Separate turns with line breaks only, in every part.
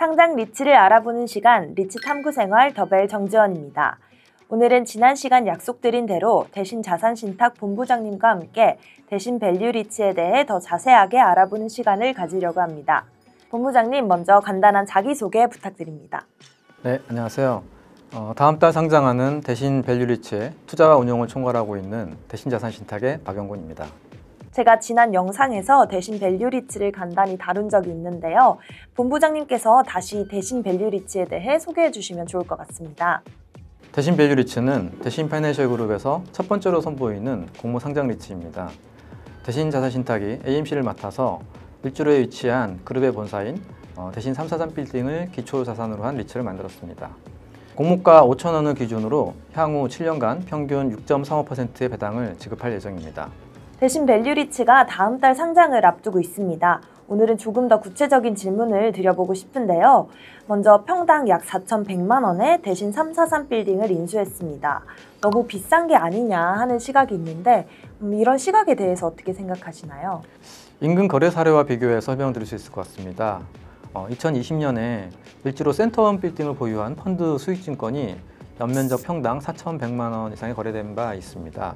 상장 리츠를 알아보는 시간 리츠 탐구생활 더벨 정지원입니다. 오늘은 지난 시간 약속드린 대로 대신 자산신탁 본부장님과 함께 대신 밸류 리츠에 대해 더 자세하게 알아보는 시간을 가지려고 합니다. 본부장님, 먼저 간단한 자기소개 부탁드립니다.
네, 안녕하세요. 다음 달 상장하는 대신 밸류 리츠의 투자와 운용을 총괄하고 있는 대신 자산신탁의 박영곤입니다.
제가 지난 영상에서 대신 밸류 리츠를 간단히 다룬 적이 있는데요. 본부장님께서 다시 대신 밸류 리츠에 대해 소개해 주시면 좋을 것 같습니다.
대신 밸류 리츠는 대신 파이낸셜 그룹에서 첫 번째로 선보이는 공모 상장 리츠입니다. 대신 자산신탁이 AMC를 맡아서 일주로에 위치한 그룹의 본사인 대신 343 빌딩을 기초 자산으로 한 리츠를 만들었습니다. 공모가 5,000원을 기준으로 향후 7년간 평균 6.35%의 배당을 지급할 예정입니다.
대신 밸류 리츠가 다음 달 상장을 앞두고 있습니다. 오늘은 조금 더 구체적인 질문을 드려보고 싶은데요. 먼저 평당 약 4,100만 원에 대신 343 빌딩을 인수했습니다. 너무 비싼 게 아니냐 하는 시각이 있는데 이런 시각에 대해서 어떻게 생각하시나요?
인근 거래 사례와 비교해 설명드릴 수 있을 것 같습니다. 2020년에 일지로 센터원 빌딩을 보유한 펀드 수익증권이 연면적 평당 4,100만 원 이상이 거래된 바 있습니다.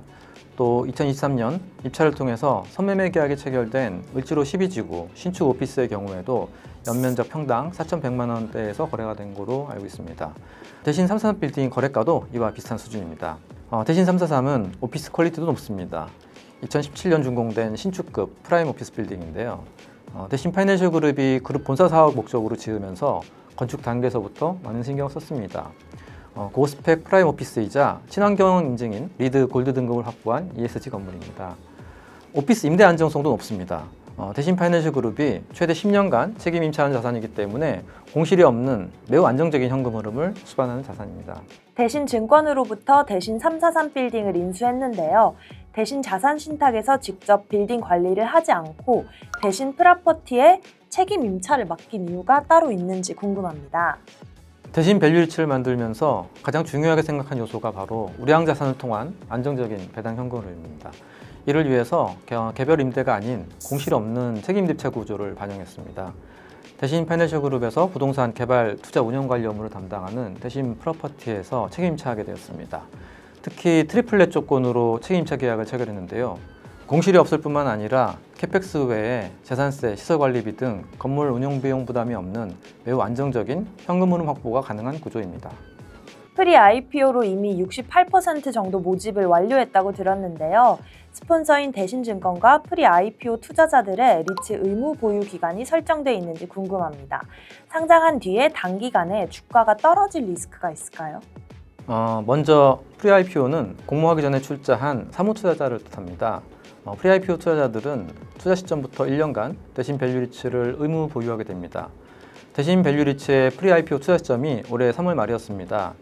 또 2023년 입찰을 통해서 선매매 계약이 체결된 을지로 12지구 신축 오피스의 경우에도 연면적 평당 4,100만 원대에서 거래가 된 것으로 알고 있습니다. 대신 343 빌딩 거래가도 이와 비슷한 수준입니다. 대신 343은 오피스 퀄리티도 높습니다. 2017년 준공된 신축급 프라임 오피스 빌딩인데요. 대신 파이낸셜 그룹이 그룹 본사 사업 목적으로 지으면서 건축 단계에서부터 많은 신경을 썼습니다. 고스펙 프라임 오피스이자 친환경 인증인 리드 골드 등급을 확보한 ESG 건물입니다. 오피스 임대 안정성도 높습니다. 대신 파이낸셜 그룹이 최대 10년간 책임 임차하는 자산이기 때문에 공실이 없는 매우 안정적인 현금 흐름을 수반하는 자산입니다.
대신 증권으로부터 대신 343 빌딩을 인수했는데요. 대신 자산신탁에서 직접 빌딩 관리를 하지 않고 대신 프라퍼티에 책임 임차를 맡긴 이유가 따로 있는지 궁금합니다.
대신 밸류 리츠를 만들면서 가장 중요하게 생각한 요소가 바로 우량 자산을 통한 안정적인 배당 현금 흐름입니다. 이를 위해서 개별 임대가 아닌 공실 없는 책임 대체 구조를 반영했습니다. 대신 파이낸셜 그룹에서 부동산 개발, 투자 운영 관리 업무를 담당하는 대신 프로퍼티에서 책임임차하게 되었습니다. 특히 트리플렛 조건으로 책임임차 계약을 체결했는데요. 공실이 없을 뿐만 아니라 캐펙스 외에 재산세, 시설관리비 등 건물 운영비용 부담이 없는 매우 안정적인 현금 흐름 확보가 가능한 구조입니다.
프리 IPO로 이미 68% 정도 모집을 완료했다고 들었는데요. 스폰서인 대신증권과 프리 IPO 투자자들의 리츠 의무 보유 기간이 설정돼 있는지 궁금합니다. 상장한 뒤에 단기간에 주가가 떨어질 리스크가 있을까요?
먼저 프리 IPO는 공모하기 전에 출자한 사무투자자를 뜻합니다. 프리 IPO 투자자들은 투자 시점부터 1년간 대신 밸류 리츠를 의무 보유하게 됩니다. 대신 밸류 리츠의 프리 IPO 투자 시점이 올해 3월 말이었습니다.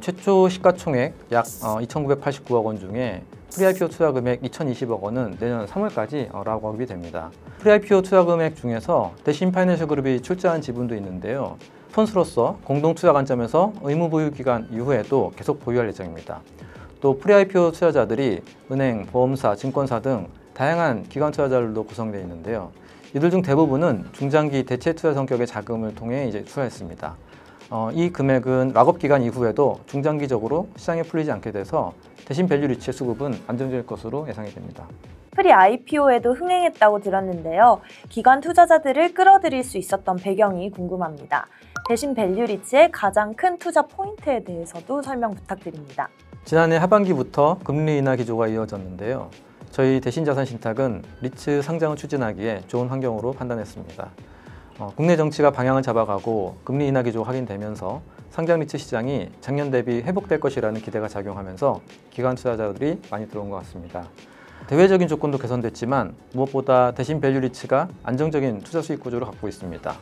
최초 시가총액 약 2,989억 원 중에 프리 IPO 투자 금액 2,020억 원은 내년 3월까지 락업이 됩니다. 프리 IPO 투자 금액 중에서 대신 파이낸셜 그룹이 출자한 지분도 있는데요. 스폰서로서 공동 투자 관점에서 의무 보유 기간 이후에도 계속 보유할 예정입니다. 또 프리 IPO 투자자들이 은행, 보험사, 증권사 등 다양한 기관 투자자들로 구성되어 있는데요. 이들 중 대부분은 중장기 대체 투자 성격의 자금을 통해 투자했습니다. 이 금액은 락업 기간 이후에도 중장기적으로 시장에 풀리지 않게 돼서 대신 밸류 리츠의 수급은 안정적일 것으로 예상이 됩니다.
프리 IPO에도 흥행했다고 들었는데요. 기관 투자자들을 끌어들일 수 있었던 배경이 궁금합니다. 대신 밸류 리츠의 가장 큰 투자 포인트에 대해서도 설명 부탁드립니다.
지난해 하반기부터 금리 인하 기조가 이어졌는데요. 저희 대신 자산신탁은 리츠 상장을 추진하기에 좋은 환경으로 판단했습니다. 국내 정치가 방향을 잡아가고 금리 인하 기조가 확인되면서 상장 리츠 시장이 작년 대비 회복될 것이라는 기대가 작용하면서 기관 투자자들이 많이 들어온 것 같습니다. 대외적인 조건도 개선됐지만 무엇보다 대신 밸류 리츠가 안정적인 투자 수익 구조를 갖고 있습니다.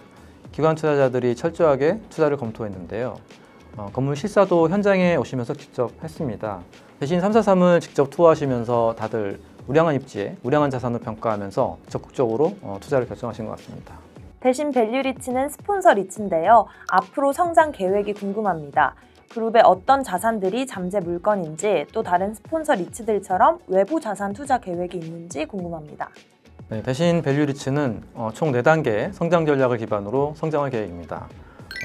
기관 투자자들이 철저하게 투자를 검토했는데요. 건물 실사도 현장에 오시면서 직접 했습니다. 대신 343을 직접 투어하시면서 다들 우량한 입지에 우량한 자산을 평가하면서 적극적으로 투자를 결정하신 것 같습니다.
대신 밸류 리츠는 스폰서 리츠인데요. 앞으로 성장 계획이 궁금합니다. 그룹의 어떤 자산들이 잠재 물건인지 또 다른 스폰서 리츠들처럼 외부 자산 투자 계획이 있는지 궁금합니다.
네, 대신 밸류리츠는 총 4단계의 성장 전략을 기반으로 성장할 계획입니다.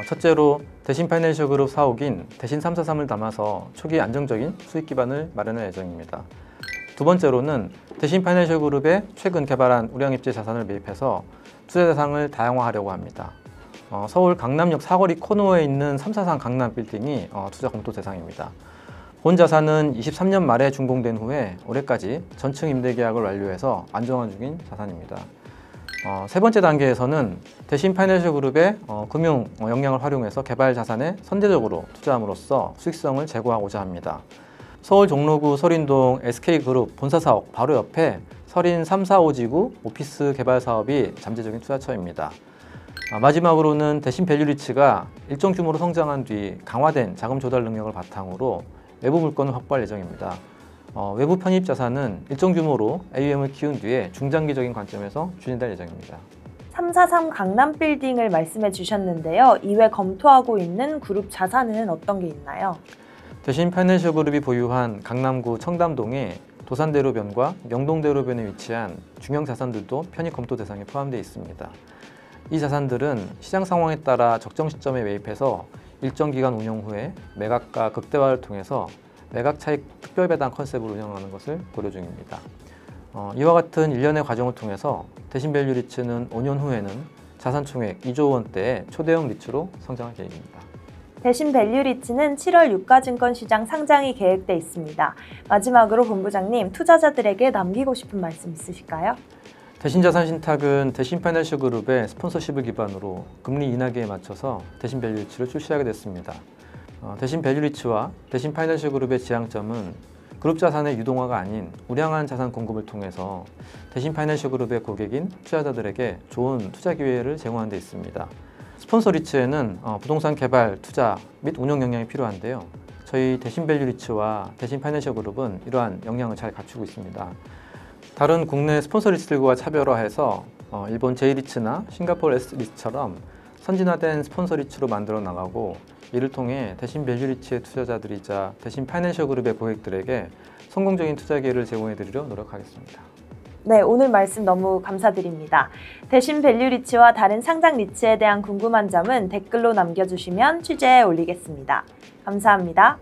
첫째로 대신 파이낸셜 그룹 사옥인 대신 343을 담아서 초기 안정적인 수익 기반을 마련할 예정입니다. 두 번째로는 대신 파이낸셜 그룹에 최근 개발한 우량 입지 자산을 매입해서 투자 대상을 다양화하려고 합니다. 서울 강남역 사거리 코너에 있는 343 강남 빌딩이 투자 검토 대상입니다. 본 자산은 23년 말에 준공된 후에 올해까지 전층 임대 계약을 완료해서 안정화 중인 자산입니다. 세 번째 단계에서는 대신 파이낸셜 그룹의 금융 역량을 활용해서 개발 자산에 선제적으로 투자함으로써 수익성을 제고하고자 합니다. 서울 종로구 설인동 SK그룹 본사 사옥 바로 옆에 설인 3, 4, 5지구 오피스 개발 사업이 잠재적인 투자처입니다. 마지막으로는 대신 밸류리츠가 일정 규모로 성장한 뒤 강화된 자금 조달 능력을 바탕으로 외부 물건을 확보할 예정입니다. 외부 편입 자산은 일정 규모로 AUM을 키운 뒤에 중장기적인 관점에서 추진될 예정입니다.
343 강남 빌딩을 말씀해 주셨는데요. 이외 검토하고 있는 그룹 자산은 어떤 게 있나요?
대신 파이낸셜 그룹이 보유한 강남구 청담동의 도산대로변과 명동대로변에 위치한 중형 자산들도 편입 검토 대상에 포함되어 있습니다. 이 자산들은 시장 상황에 따라 적정 시점에 매입해서 일정 기간 운영 후에 매각과 극대화를 통해서 매각 차익 특별 배당 컨셉으로 운영하는 것을 고려 중입니다. 이와 같은 일련의 과정을 통해서 대신 밸류리츠는 5년 후에는 자산 총액 2조 원대의 초대형 리츠로 성장할 계획입니다.
대신 밸류리츠는 7월 유가증권 시장 상장이 계획돼 있습니다. 마지막으로 본부장님, 투자자들에게 남기고 싶은 말씀 있으실까요?
대신 자산 신탁은 대신 파이낸셜 그룹의 스폰서십을 기반으로 금리 인하기에 맞춰서 대신 밸류리츠를 출시하게 됐습니다. 대신 밸류리츠와 대신 파이낸셜 그룹의 지향점은 그룹 자산의 유동화가 아닌 우량한 자산 공급을 통해서 대신 파이낸셜 그룹의 고객인 투자자들에게 좋은 투자 기회를 제공하는 데 있습니다. 스폰서 리츠에는 부동산 개발, 투자 및 운영 역량이 필요한데요. 저희 대신 밸류리츠와 대신 파이낸셜 그룹은 이러한 역량을 잘 갖추고 있습니다. 다른 국내 스폰서 리츠들과 차별화해서 일본 J리츠나 싱가포르 S리츠처럼 선진화된 스폰서 리츠로 만들어 나가고 이를 통해 대신 밸류리츠의 투자자들이자 대신 파이낸셜 그룹의 고객들에게 성공적인 투자 기회를 제공해 드리려 노력하겠습니다.
네, 오늘 말씀 너무 감사드립니다. 대신 밸류리츠와 다른 상장 리츠에 대한 궁금한 점은 댓글로 남겨주시면 취재해 올리겠습니다. 감사합니다.